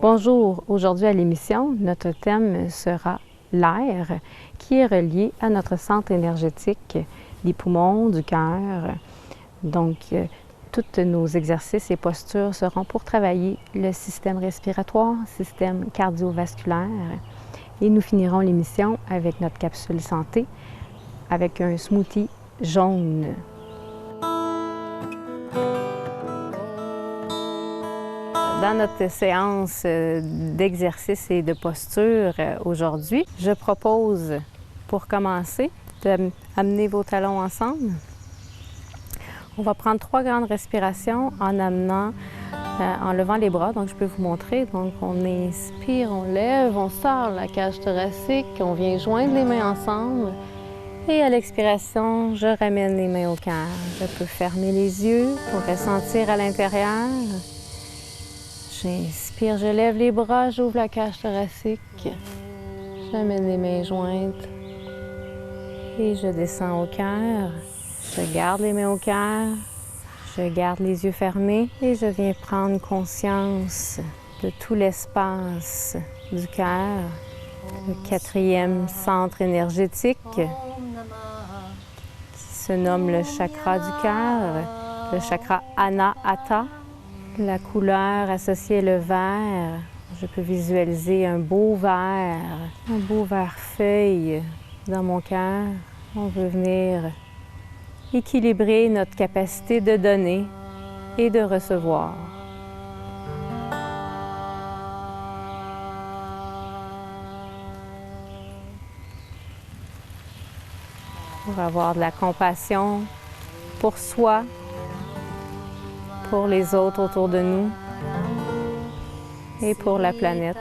Bonjour, aujourd'hui à l'émission, notre thème sera l'air qui est relié à notre centre énergétique des poumons, du cœur. Donc, tous nos exercices et postures seront pour travailler le système respiratoire, système cardiovasculaire. Et nous finirons l'émission avec notre capsule santé, avec un smoothie jaune. Dans notre séance d'exercice et de posture aujourd'hui, je propose, pour commencer, d'amener vos talons ensemble. On va prendre 3 grandes respirations en levant les bras. Donc, je peux vous montrer. Donc, on inspire, on lève, on sort la cage thoracique, on vient joindre les mains ensemble. Et à l'expiration, je ramène les mains au cœur. Je peux fermer les yeux pour ressentir à l'intérieur. J'inspire, je lève les bras, j'ouvre la cage thoracique. J'amène les mains jointes. Et je descends au cœur. Je garde les mains au cœur. Je garde les yeux fermés. Et je viens prendre conscience de tout l'espace du cœur. Le 4e centre énergétique qui se nomme le chakra du cœur, le chakra Anahata. La couleur associée est le vert. Je peux visualiser un beau vert feuille dans mon cœur. On veut venir équilibrer notre capacité de donner et de recevoir. Pour avoir de la compassion pour soi, pour les autres autour de nous et pour la planète.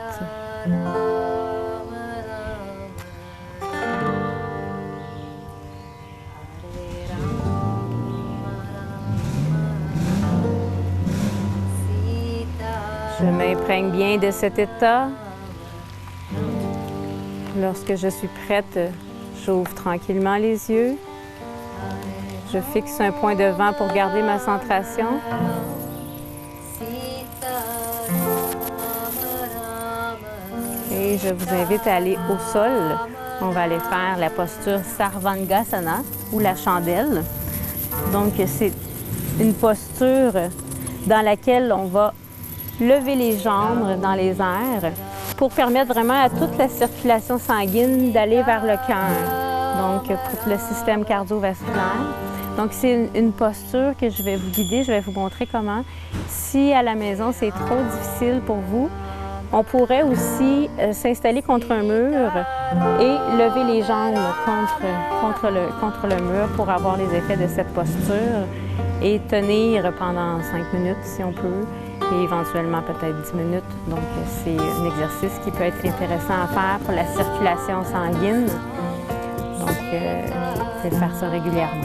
Je m'imprègne bien de cet état. Lorsque je suis prête, j'ouvre tranquillement les yeux. Je fixe un point de vent pour garder ma centration. Et je vous invite à aller au sol. On va aller faire la posture Sarvangasana ou la chandelle. Donc, c'est une posture dans laquelle on va lever les jambes dans les airs pour permettre vraiment à toute la circulation sanguine d'aller vers le cœur, donc pour le système cardiovasculaire. Donc, c'est une posture que je vais vous guider, je vais vous montrer comment. Si à la maison, c'est trop difficile pour vous, on pourrait aussi s'installer contre un mur et lever les jambes contre le mur pour avoir les effets de cette posture et tenir pendant 5 minutes si on peut, et éventuellement peut-être 10 minutes. Donc, c'est un exercice qui peut être intéressant à faire pour la circulation sanguine. Donc, c'est de faire ça régulièrement.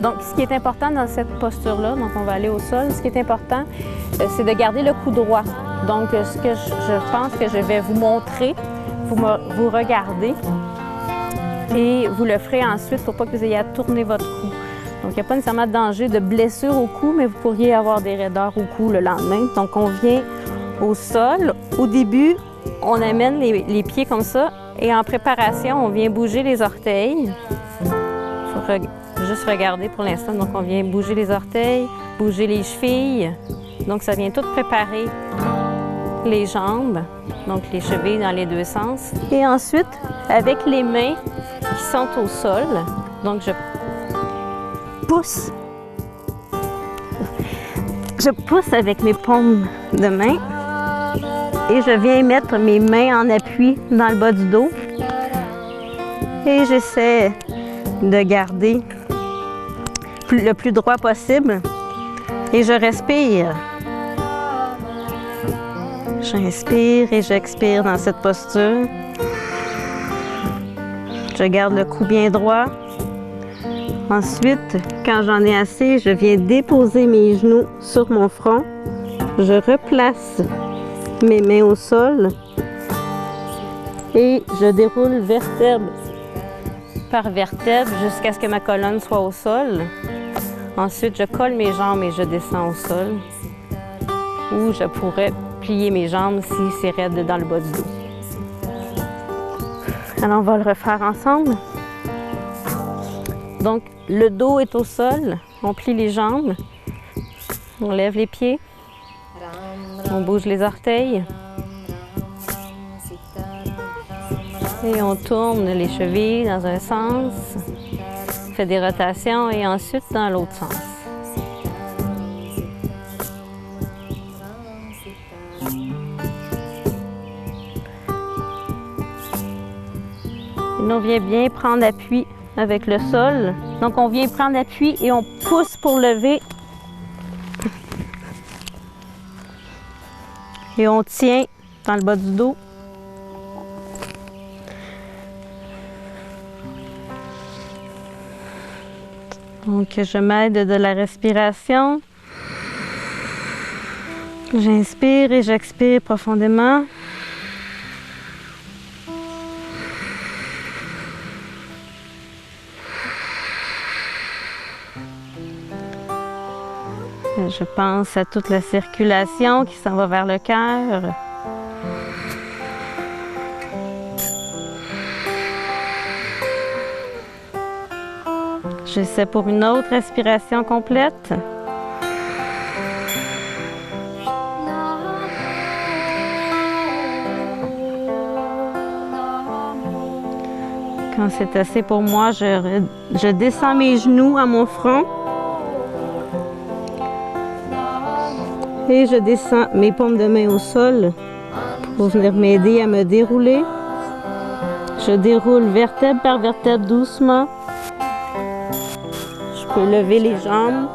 Donc, ce qui est important dans cette posture-là, donc on va aller au sol, ce qui est important, c'est de garder le cou droit. Donc, ce que je pense que je vais vous montrer, vous regardez et vous le ferez ensuite pour pas que vous ayez à tourner votre cou. Donc, il n'y a pas nécessairement de danger de blessure au cou, mais vous pourriez avoir des raideurs au cou le lendemain. Donc, on vient au sol. Au début, on amène les pieds comme ça et en préparation, on vient bouger les orteils. Il faut juste regarder pour l'instant. Donc, on vient bouger les orteils, bouger les chevilles. Donc, ça vient tout préparer les jambes, donc les chevilles dans les 2 sens. Et ensuite, avec les mains qui sont au sol, donc je pousse avec mes paumes de main et je viens mettre mes mains en appui dans le bas du dos et j'essaie de garder le plus droit possible et je respire. J'inspire et j'expire dans cette posture. Je garde le cou bien droit. Ensuite, quand j'en ai assez, je viens déposer mes genoux sur mon front. Je replace mes mains au sol et je déroule vertèbre par vertèbre jusqu'à ce que ma colonne soit au sol. Ensuite, je colle mes jambes et je descends au sol. ou je pourrais plier mes jambes si c'est raide dans le bas du dos. Alors, on va le refaire ensemble. Donc, le dos est au sol, on plie les jambes, on lève les pieds, on bouge les orteils et on tourne les chevilles dans un sens, on fait des rotations et ensuite dans l'autre sens. Et on vient bien prendre appui avec le sol. Donc, on vient prendre appui et on pousse pour lever. Et on tient dans le bas du dos. Donc, je m'aide de la respiration. J'inspire et j'expire profondément. Je pense à toute la circulation qui s'en va vers le cœur. J'essaie pour une autre respiration complète. Quand c'est assez pour moi, je descends mes genoux à mon front. Et je descends mes paumes de main au sol pour venir m'aider à me dérouler. Je déroule vertèbre par vertèbre doucement. Je peux lever les jambes.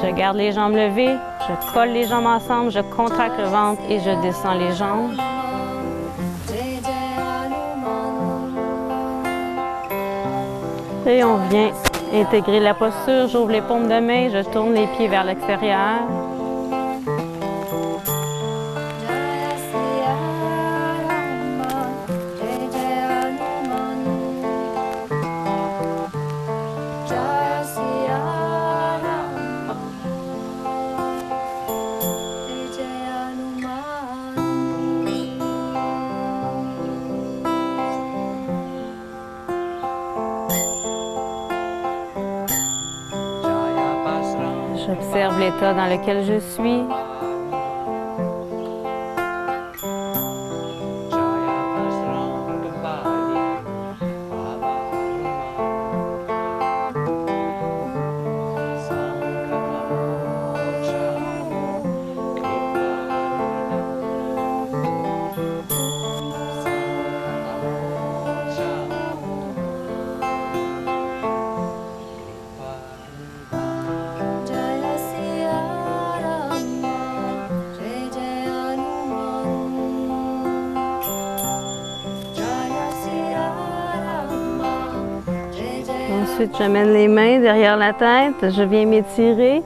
Je garde les jambes levées. Je colle les jambes ensemble. Je contracte le ventre et je descends les jambes. Et on vient intégrer la posture, j'ouvre les paumes de main, je tourne les pieds vers l'extérieur. J'observe l'état dans lequel je suis. Ensuite, j'amène les mains derrière la tête, je viens m'étirer.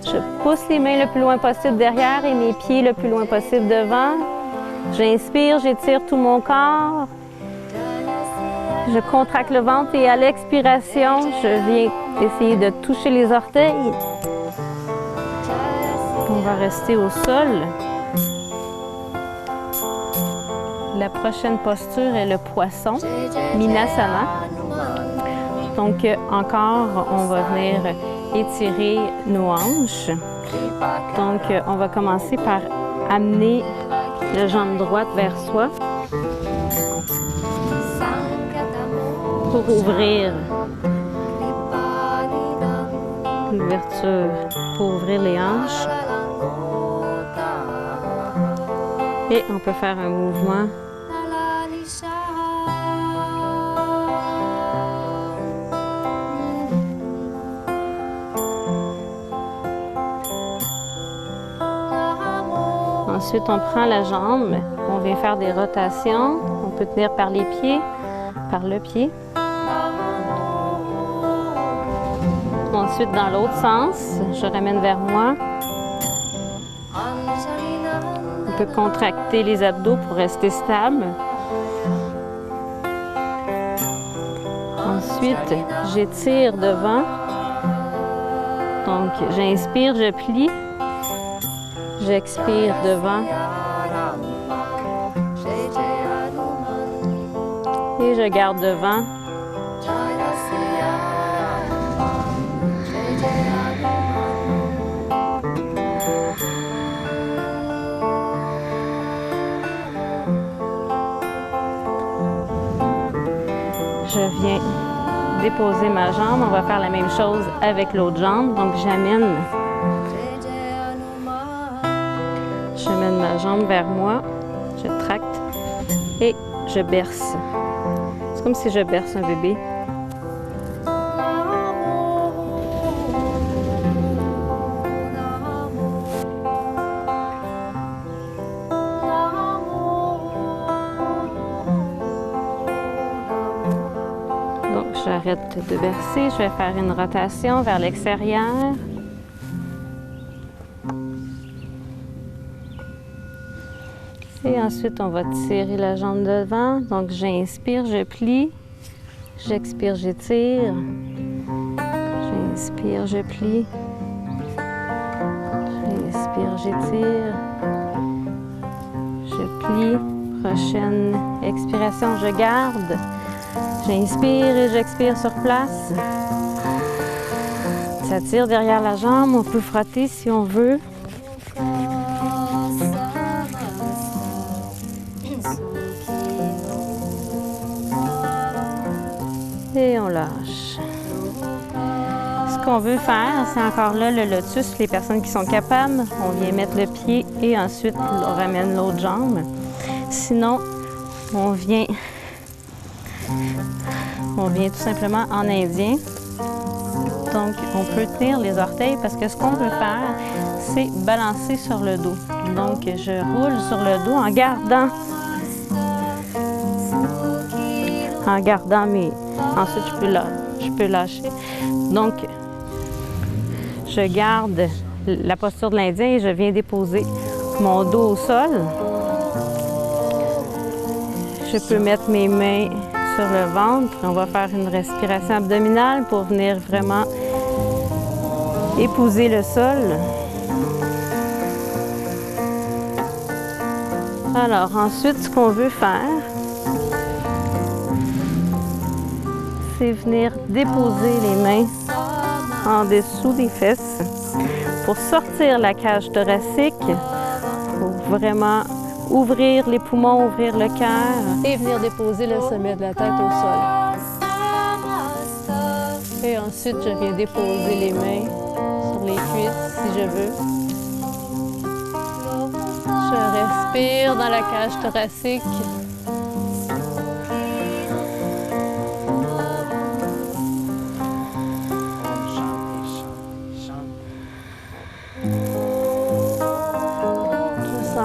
Je pousse les mains le plus loin possible derrière et mes pieds le plus loin possible devant. J'inspire, j'étire tout mon corps. Je contracte le ventre et à l'expiration, je viens essayer de toucher les orteils. On va rester au sol. La prochaine posture est le poisson, Minasana. Donc, encore, on va venir étirer nos hanches. Donc, on va commencer par amener la jambe droite vers soi pour ouvrir l'ouverture, pour ouvrir les hanches. Et on peut faire un mouvement. Ensuite, on prend la jambe, on vient faire des rotations. On peut tenir par les pieds, par le pied. Ensuite, dans l'autre sens, je ramène vers moi. On peut contracter les abdos pour rester stable. Ensuite, j'étire devant. Donc, j'inspire, je plie. J'expire devant. Et je garde devant. Je viens déposer ma jambe. On va faire la même chose avec l'autre jambe. Donc, j'amène ma jambe vers moi. Je tracte et je berce. C'est comme si je berce un bébé. J'arrête de bercer, je vais faire une rotation vers l'extérieur. Et ensuite, on va tirer la jambe devant. Donc, j'inspire, je plie. J'expire, j'étire. J'inspire, je plie. J'inspire, j'étire. Je plie. Prochaine expiration, je garde. J'inspire et j'expire sur place. Ça tire derrière la jambe. On peut frotter si on veut. Et on lâche. Ce qu'on veut faire, c'est encore là le lotus. Les personnes qui sont capables, on vient mettre le pied et ensuite on ramène l'autre jambe. Sinon, on vient tout simplement en indien. Donc, on peut tenir les orteils parce que ce qu'on veut faire, c'est balancer sur le dos. Donc, je roule sur le dos en gardant mes... Ensuite, je peux lâcher. Donc, je garde la posture de l'Indien et je viens déposer mon dos au sol. Je peux mettre mes mains sur le ventre. On va faire une respiration abdominale pour venir vraiment épouser le sol. Alors, ensuite, ce qu'on veut faire, c'est venir déposer les mains en dessous des fesses pour sortir la cage thoracique, pour vraiment ouvrir les poumons, ouvrir le cœur et venir déposer le sommet de la tête au sol. Et ensuite, je viens déposer les mains sur les cuisses si je veux. Je respire dans la cage thoracique.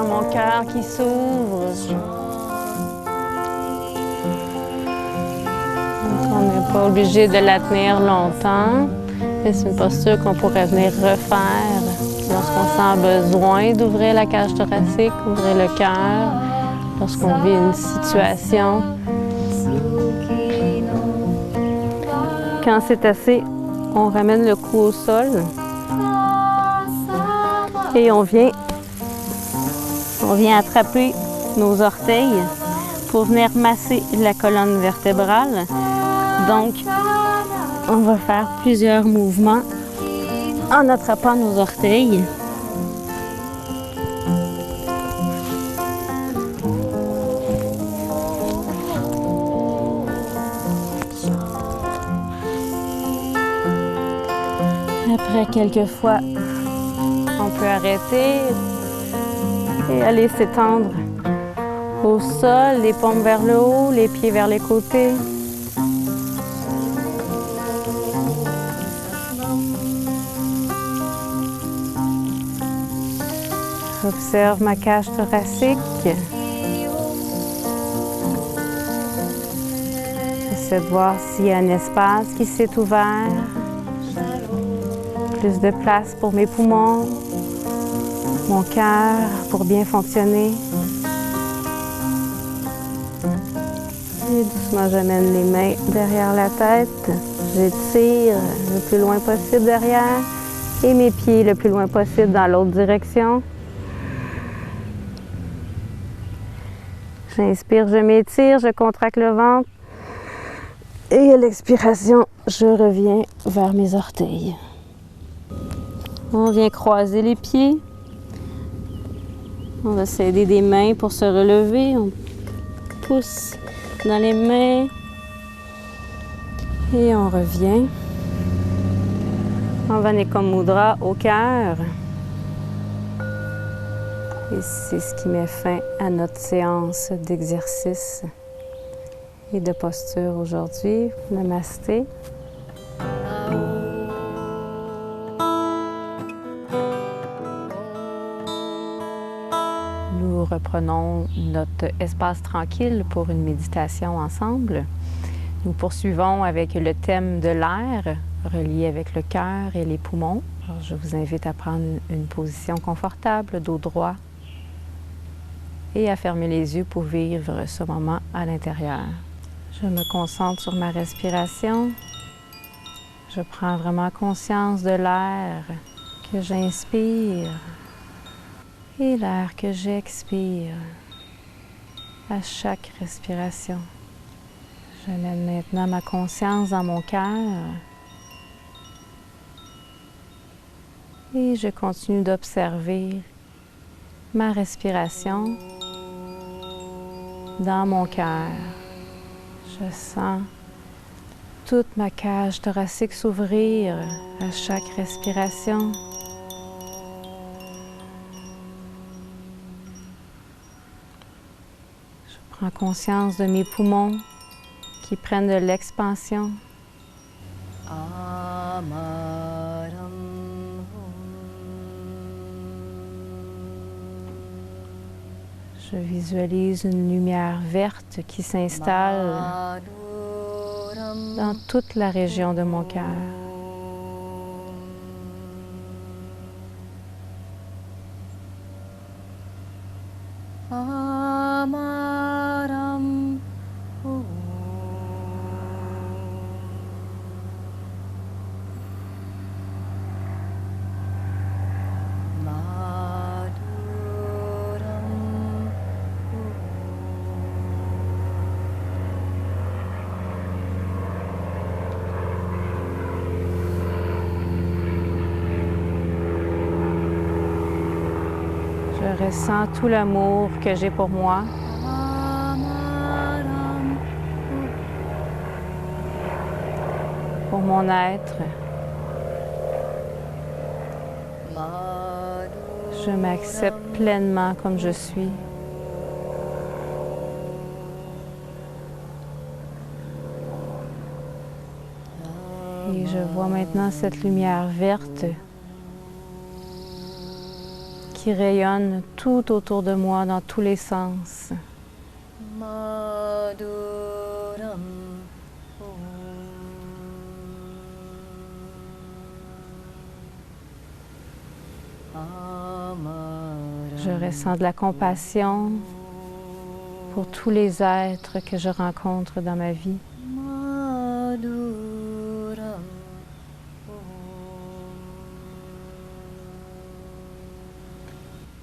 Mon cœur qui s'ouvre. On n'est pas obligé de la tenir longtemps. C'est une posture qu'on pourrait venir refaire lorsqu'on sent besoin d'ouvrir la cage thoracique, ouvrir le cœur, lorsqu'on vit une situation. Quand c'est assez, on ramène le cou au sol et on vient attraper nos orteils pour venir masser la colonne vertébrale. Donc, on va faire plusieurs mouvements en attrapant nos orteils. Après quelques fois, on peut arrêter et aller s'étendre au sol, les paumes vers le haut, les pieds vers les côtés. J'observe ma cage thoracique. J'essaie de voir s'il y a un espace qui s'est ouvert. Plus de place pour mes poumons, mon cœur pour bien fonctionner. Et doucement, j'amène les mains derrière la tête. J'étire le plus loin possible derrière. Et mes pieds le plus loin possible dans l'autre direction. J'inspire, je m'étire, je contracte le ventre. Et à l'expiration, je reviens vers mes orteils. On vient croiser les pieds. On va s'aider des mains pour se relever. On pousse dans les mains. Et on revient. On va Nekom Mudra au cœur. Et c'est ce qui met fin à notre séance d'exercice et de posture aujourd'hui. Namasté. Nous reprenons notre espace tranquille pour une méditation ensemble. Nous poursuivons avec le thème de l'air, relié avec le cœur et les poumons. Alors, je vous invite à prendre une position confortable, dos droit, et à fermer les yeux pour vivre ce moment à l'intérieur. Je me concentre sur ma respiration. Je prends vraiment conscience de l'air que j'inspire et l'air que j'expire à chaque respiration. Je mène maintenant ma conscience dans mon cœur et je continue d'observer ma respiration dans mon cœur. Je sens toute ma cage thoracique s'ouvrir à chaque respiration. Je prends conscience de mes poumons qui prennent de l'expansion. Je visualise une lumière verte qui s'installe dans toute la région de mon cœur. Je ressens tout l'amour que j'ai pour moi. Pour mon être. Je m'accepte pleinement comme je suis. Et je vois maintenant cette lumière verte qui rayonne tout autour de moi dans tous les sens. Je ressens de la compassion pour tous les êtres que je rencontre dans ma vie.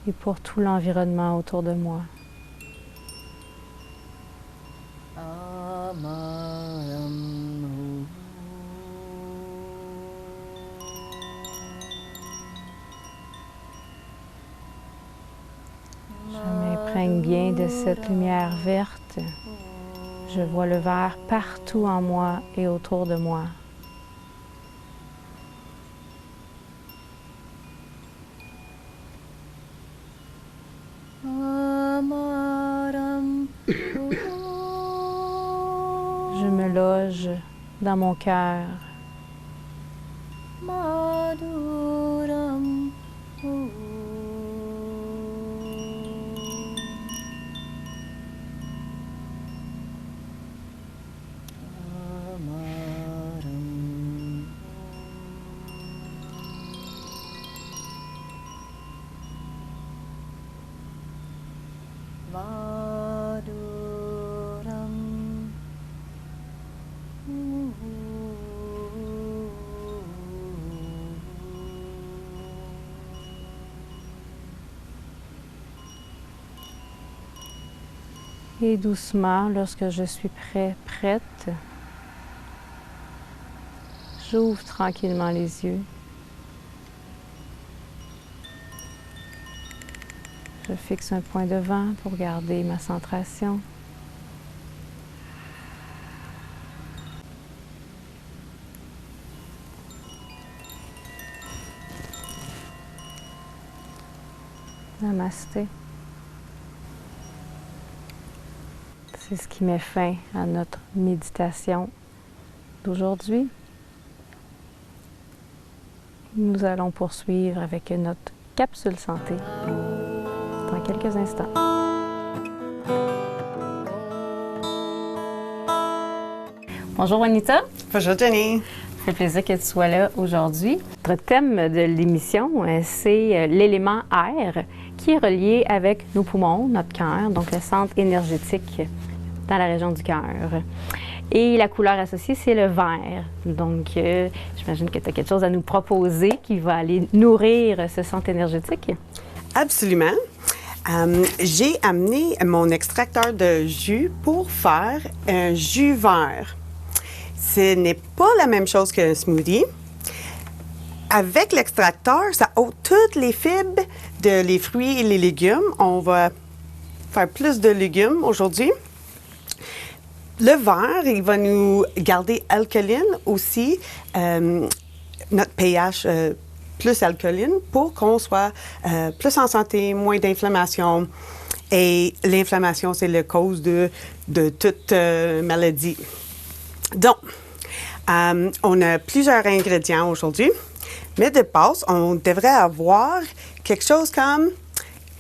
Et pour tout l'environnement autour de moi. Je m'imprègne bien de cette lumière verte. Je vois le vert partout en moi et autour de moi. Je me loge dans mon cœur. Et doucement, lorsque je suis prête, j'ouvre tranquillement les yeux. Je fixe un point devant pour garder ma centration. Namasté. C'est ce qui met fin à notre méditation d'aujourd'hui. Nous allons poursuivre avec notre capsule santé dans quelques instants. Bonjour Anita. Bonjour Jenny. Ça fait plaisir que tu sois là aujourd'hui. Notre thème de l'émission, c'est l'élément air qui est relié avec nos poumons, notre cœur, donc le centre énergétique dans la région du cœur. Et la couleur associée, c'est le vert. Donc, j'imagine que tu as quelque chose à nous proposer qui va aller nourrir ce centre énergétique. Absolument. J'ai amené mon extracteur de jus pour faire un jus vert. Ce n'est pas la même chose qu'un smoothie. Avec l'extracteur, ça ôte toutes les fibres les fruits et les légumes. On va faire plus de légumes aujourd'hui. Le vert, il va nous garder alcaline aussi, notre pH plus alcaline pour qu'on soit plus en santé, moins d'inflammation. Et l'inflammation, c'est la cause de toute maladie. Donc, on a plusieurs ingrédients aujourd'hui, mais de base, on devrait avoir quelque chose comme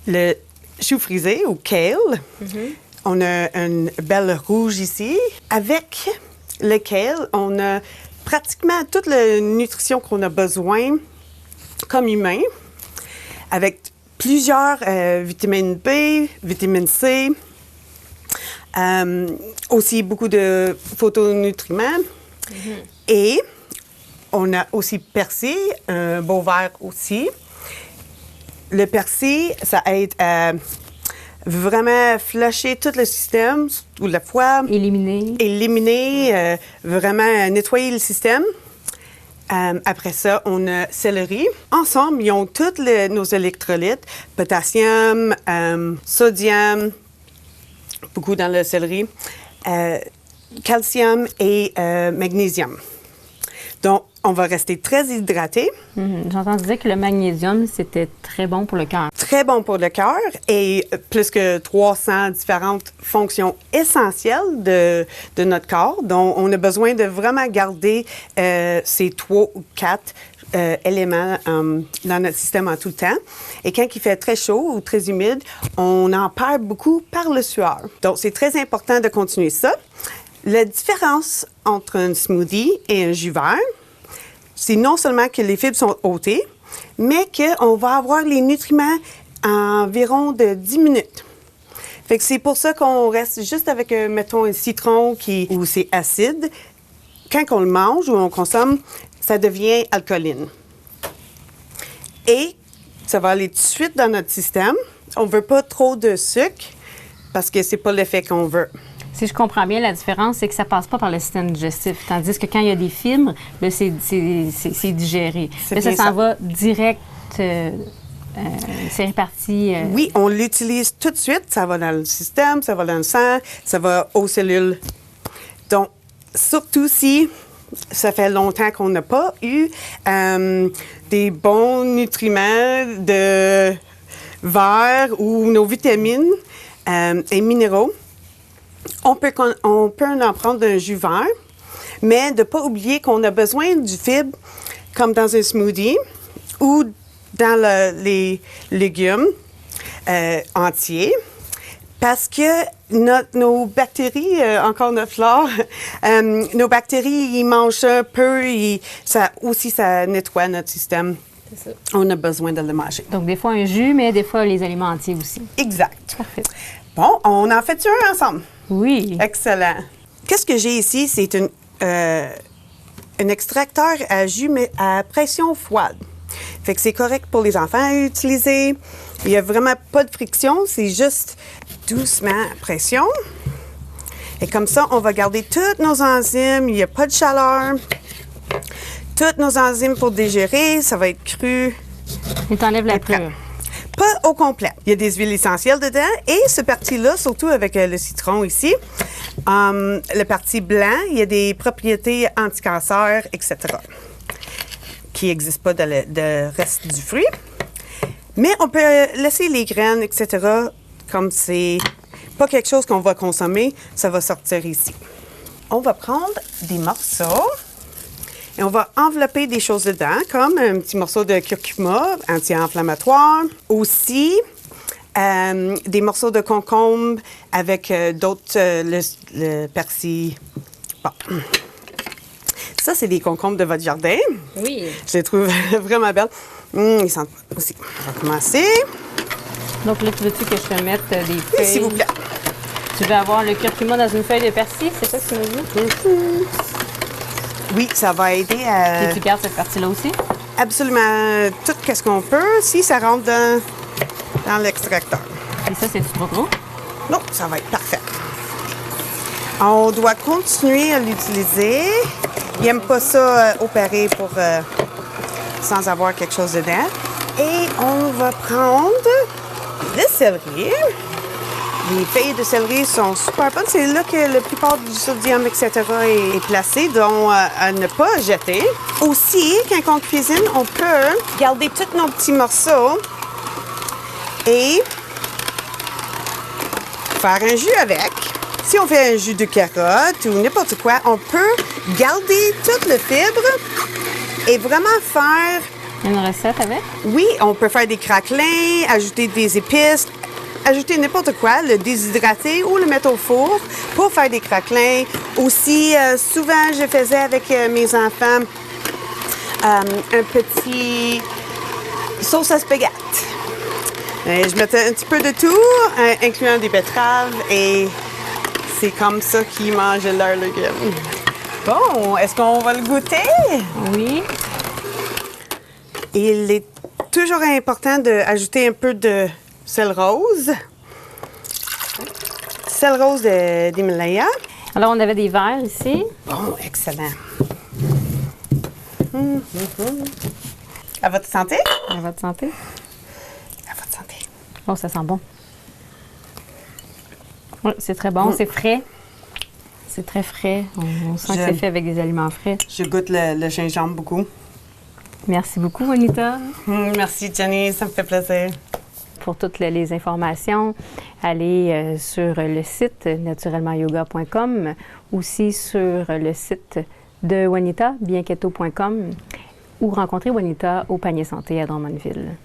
le chou frisé ou kale. Mm-hmm. On a une belle rouge ici. Avec le kale, on a pratiquement toute la nutrition qu'on a besoin comme humain, avec plusieurs vitamines B, vitamine C, aussi beaucoup de phytonutriments. Mm-hmm. Et on a aussi persil, un beau vert aussi. Le persil, ça aide à vraiment flusher tout le système, ou la fois. Éliminer, vraiment nettoyer le système. Après ça, on a céleri. Ensemble, ils ont tous nos électrolytes, potassium, sodium, beaucoup dans le céleri, calcium et magnésium. Donc, on va rester très hydraté. J'ai entendu dire que le magnésium, c'était très bon pour le cœur. Très bon pour le cœur et plus que 300 différentes fonctions essentielles de notre corps. Donc, on a besoin de vraiment garder ces 3 ou 4 éléments dans notre système en tout le temps. Et quand il fait très chaud ou très humide, on en perd beaucoup par le sueur. Donc, c'est très important de continuer ça. La différence entre un smoothie et un jus vert, c'est non seulement que les fibres sont ôtées, mais qu'on va avoir les nutriments en environ de 10 minutes. Fait que c'est pour ça qu'on reste juste avec, mettons, un citron où c'est acide. Quand on le mange ou on consomme, ça devient alcaline. Et ça va aller tout de suite dans notre système. On ne veut pas trop de sucre parce que c'est pas l'effet qu'on veut. Si je comprends bien, la différence, c'est que ça ne passe pas par le système digestif. Tandis que quand il y a des fibres, là, c'est digéré. Là, ça s'en va direct, c'est réparti. Oui, on l'utilise tout de suite. Ça va dans le système, ça va dans le sang, ça va aux cellules. Donc, surtout si ça fait longtemps qu'on n'a pas eu des bons nutriments de verre ou nos vitamines et minéraux. On peut en prendre un jus vert, mais de ne pas oublier qu'on a besoin du fibre comme dans un smoothie ou dans les légumes entiers parce que nos bactéries, encore notre flore, nos bactéries, ils mangent un peu, ça nettoie notre système. C'est ça. On a besoin de le manger. Donc, des fois un jus, mais des fois les aliments entiers aussi. Exact. Parfait. Bon, on en fait un ensemble? Oui. Excellent. Qu'est-ce que j'ai ici? C'est un extracteur à jus mais à pression froide. Fait que c'est correct pour les enfants à utiliser. Il n'y a vraiment pas de friction, c'est juste doucement à pression. Et comme ça, on va garder toutes nos enzymes, il n'y a pas de chaleur. Toutes nos enzymes pour digérer, ça va être cru. Et t'enlèves la pure. Pas au complet. Il y a des huiles essentielles dedans et ce parti-là, surtout avec le citron ici, le parti blanc, il y a des propriétés anti-cancer, etc., qui n'existent pas dans le reste du fruit. Mais on peut laisser les graines, etc., comme c'est pas quelque chose qu'on va consommer, ça va sortir ici. On va prendre des morceaux et on va envelopper des choses dedans, comme un petit morceau de curcuma anti-inflammatoire. Aussi, des morceaux de concombre avec d'autres, le persil. Bon. Ça, c'est des concombres de votre jardin. Oui. Je les trouve vraiment belles. Ils sentent aussi. On va commencer. Donc là, tu veux-tu que je te mette des feuilles? S'il vous plaît. Tu veux avoir le curcuma dans une feuille de persil, c'est ça que tu me dis? Oui, ça va aider à... Et tu gardes cette partie-là aussi? Absolument tout ce qu'on peut, si ça rentre dans l'extracteur. Et ça, c'est trop gros? Non, ça va être parfait. On doit continuer à l'utiliser. Il n'aime pas ça opérer sans avoir quelque chose dedans. Et on va prendre le céleri. Les feuilles de céleri sont super bonnes. C'est là que la plupart du sodium, etc. est placé, donc à ne pas jeter. Aussi, quand on cuisine, on peut garder tous nos petits morceaux et faire un jus avec. Si on fait un jus de carotte ou n'importe quoi, on peut garder toute la fibre et vraiment faire... Une recette avec? Oui, on peut faire des craquelins, ajouter des épices, ajouter n'importe quoi, le déshydrater ou le mettre au four pour faire des craquelins. Aussi, souvent, je faisais avec mes enfants un petit sauce à spaghetti. Je mettais un petit peu de tout, incluant des betteraves, et c'est comme ça qu'ils mangent leurs légumes. Bon, est-ce qu'on va le goûter? Oui. Il est toujours important d'ajouter un peu de sel rose. Sel rose d'Himalaya. Alors, on avait des verres ici. Bon, excellent. À votre santé? À votre santé. À votre santé. Oh, ça sent bon. Oui, c'est très bon, c'est frais. C'est très frais. On sent que c'est fait avec des aliments frais. Je goûte le gingembre beaucoup. Merci beaucoup, Juanita. Merci, Jenny. Ça me fait plaisir. Pour toutes les informations, allez sur le site naturellementyoga.com, aussi sur le site de Juanita, bienketo.com, ou rencontrer Juanita au Panier Santé à Drummondville.